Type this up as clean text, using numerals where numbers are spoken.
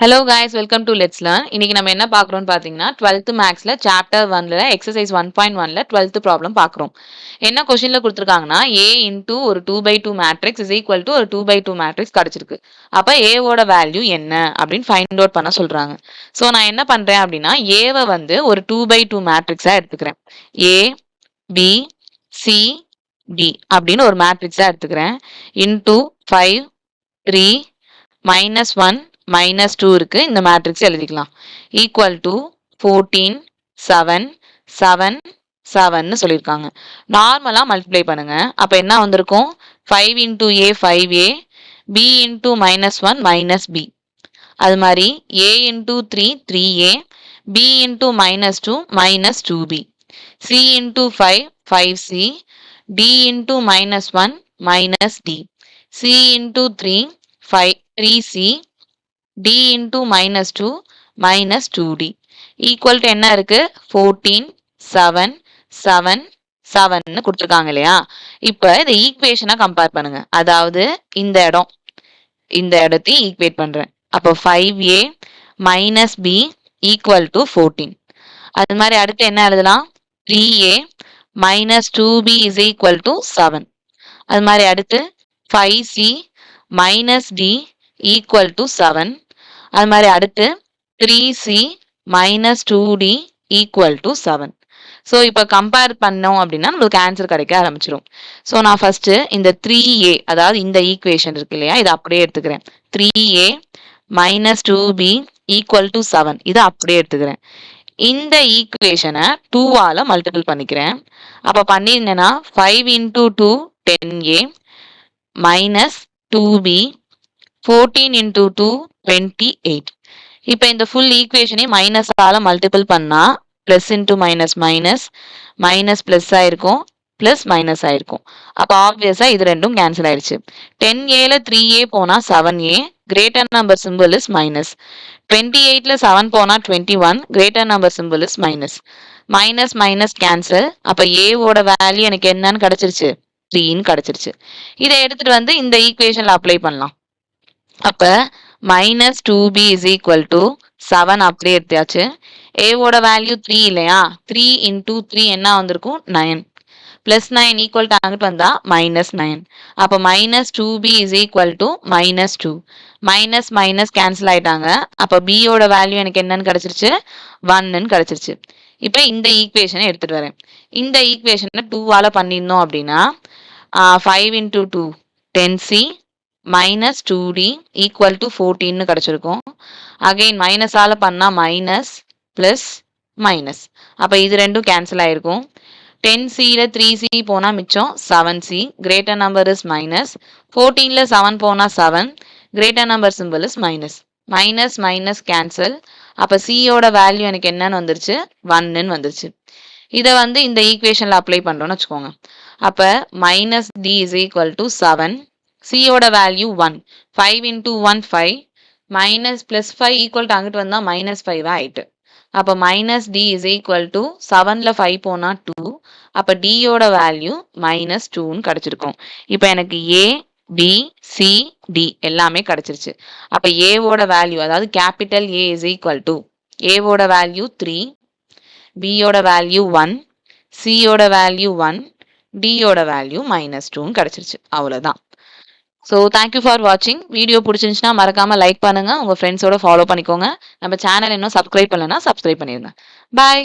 Hello guys, welcome to let's learn. இன்னைக்கு நம்ம என்ன பார்க்குறோம்னு பார்த்தீங்கன்னா 12th மேக்ஸ்ல சாப்டர் 1ல எக்ஸசைஸ் 1.1ல 12th ப்ராப்ளம் பார்க்குறோம். என்ன கொஸ்டின்ல கொடுத்துருக்காங்கன்னா A இன்டூ ஒரு 2/2 மேட்ரிக்ஸ் இஸ் ஈக்குவல் டு ஒரு 2/2 மேட்ரிக்ஸ் கிடைச்சிருக்கு. அப்போ ஏவோட வேல்யூ என்ன அப்படின்னு ஃபைண்ட் அவுட் பண்ண சொல்றாங்க. ஸோ நான் என்ன பண்றேன் அப்படின்னா ஏவை வந்து ஒரு 2/2 மேட்ரிக்ஸா எடுத்துக்கிறேன். ஏ பி சி டி அப்படின்னு ஒரு மேட்ரிக்ஸா எடுத்துக்கிறேன். இன்டூ 5 3 -1 -2 இருக்கு. இந்த மேட்ரிக்ஸ் எழுதிக்கலாம். ஈக்குவல் டு 14 7 7 7ன்னு சொல்லியிருக்காங்க. நார்மலா மல்டிப்ளை பண்ணுங்க. அப்ப என்ன வந்திருக்கும்? 5 into A 5a, b into -1 -b. அது மாதிரி a into 3 3a, b into -2 -2b, c into 5 5c, d into -1 -d, c into 3 3c, d into -2 -2d equal to என்ன இருக்கு? 14 7 7 7ன்னு கொடுத்துருக்காங்க இல்லையா? இப்போ இந்த ஈக்குவேஷனை கம்பேர் பண்ணுங்க. அதாவது இந்த இடத்தையும் ஈக்குவேட் பண்றேன். அப்போ 5a minus b equal to 14. அது மாதிரி அடுத்து என்ன எழுதலாம்? 3a minus 2b is equal to 7. அது மாதிரி அடுத்து 5c minus d equal to 7. அது மாதிரி அடுத்து 3c minus 2d equal to 7. So இப்போ கம்பேர் பண்ணோம் அப்படின்னா நம்மளுக்கு ஆன்சர் கிடைக்க ஆரம்பிச்சிடும். ஸோ நான் ஃபர்ஸ்ட் இந்த 3a அதாவது இந்த ஈக்குவேஷன் இருக்கு இல்லையா, இதை அப்படியே எடுத்துக்கிறேன். 3a minus 2b equal to 7 இதை அப்படியே எடுத்துக்கிறேன். இந்த ஈக்குவேஷனை 2ஆல மல்டிபிள் பண்ணிக்கிறேன். அப்போ பண்ணிருந்தேன்னா 5 into 2 10a minus 2b 14 into 2 28. இப்போ இந்த ஃபுல் ஈக்குவேஷனை மைனஸால மல்டிபிள் பண்ணா plus into minus minus minus plus ஆயிருக்கும், பிளஸ் மைனஸ் ஆயிருக்கும். அப்போ ஆப்வியஸா இது ரெண்டும் கேன்சல் ஆயிடுச்சு. 10aல 3a போனா 7a, greater number simple is minus. 28ல 7 போனா 21, greater number simple is minus. Minus minus cancel. அப்போ ஏவோட வேல்யூ எனக்கு என்னன்னு கிடைச்சிருச்சு? 3ன்னு கிடைச்சிருச்சு. இதை எடுத்துட்டு வந்து இந்த ஈக்குவேஷன்ல அப்ளை பண்ணலாம். அப்ப minus 2b is equal to 7 அப்படியே எடுத்தாச்சு. ஏவோட வேல்யூ 3 இல்லையா? 3 into 3 என்ன வந்திருக்கும்? 9. plus 9 equal to அங்கிட்டு வந்தா minus 9. அப்ப minus 2b is equal to minus 2. minus minus cancel ஆயிட்டாங்க. அப்ப b யோட வேல்யூ எனக்கு என்னன்னு கிடைச்சிருச்சு? 1ன்னு கிடைச்சிருச்சு. இப்ப இந்த ஈக்குவேஷனை எடுத்துட்டு வரேன். இந்த ஈக்குவேஷனை 2ஆல பண்ணிருந்தோம் அப்படின்னா 5 into 2 10c minus 2d equal to 14ன்னு கிடைச்சிருக்கும். அகைன் மைனஸால பண்ணா மைனஸ் பிளஸ் மைனஸ். அப்ப இது ரெண்டும் கேன்சல் ஆயிருக்கும். 10cல 3c போனா மிச்சம் 7c, greater number is minus. 14ல 7 போனா 7, greater number simple is minus. Minus minus cancel. அப்ப சியோட வேல்யூ எனக்கு என்னன்னு வந்துருச்சு? 1ன்னு வந்துருச்சு. இதை வந்து இந்த ஈக்குவேஷன்ல அப்ளை பண்றோம்னு வச்சுக்கோங்க. அப்ப minus d is equal to 7. சியோட value 1. 5 into 1 5 minus plus 5 equal to அங்கிட்டு வந்தா மைனஸ் 5 ஆயிட்டு. அப்ப minus D is equal to 7ல 5 போனா 2. அப்ப டியோட வேல்யூ மைனஸ் 2ன்னு கிடைச்சிருக்கும். இப்போ எனக்கு ஏ பி சி டி எல்லாமே கிடைச்சிருச்சு. அப்ப ஏவோட வேல்யூ அதாவது capital A is equal to ஏவோட வேல்யூ 3, பியோட வேல்யூ 1, சியோட வேல்யூ 1, டியோட வேல்யூ மைனஸ் 2ன்னு கிடைச்சிருச்சு. அவ்வளவுதான். ஸோ தேங்க்யூ ஃபார் வாட்சிங். வீடியோ பிடிச்சிருந்துச்சுன்னா மறக்காம லைக் பண்ணுங்க, உங்க ஃப்ரெண்ட்ஸோட ஃபாலோ பண்ணிக்கோங்க. நம்ம சேனல் இன்னும் சப்ஸ்கிரைப் பண்ணலன்னா சப்ஸ்கிரைப் பண்ணிடுங்க. பாய்.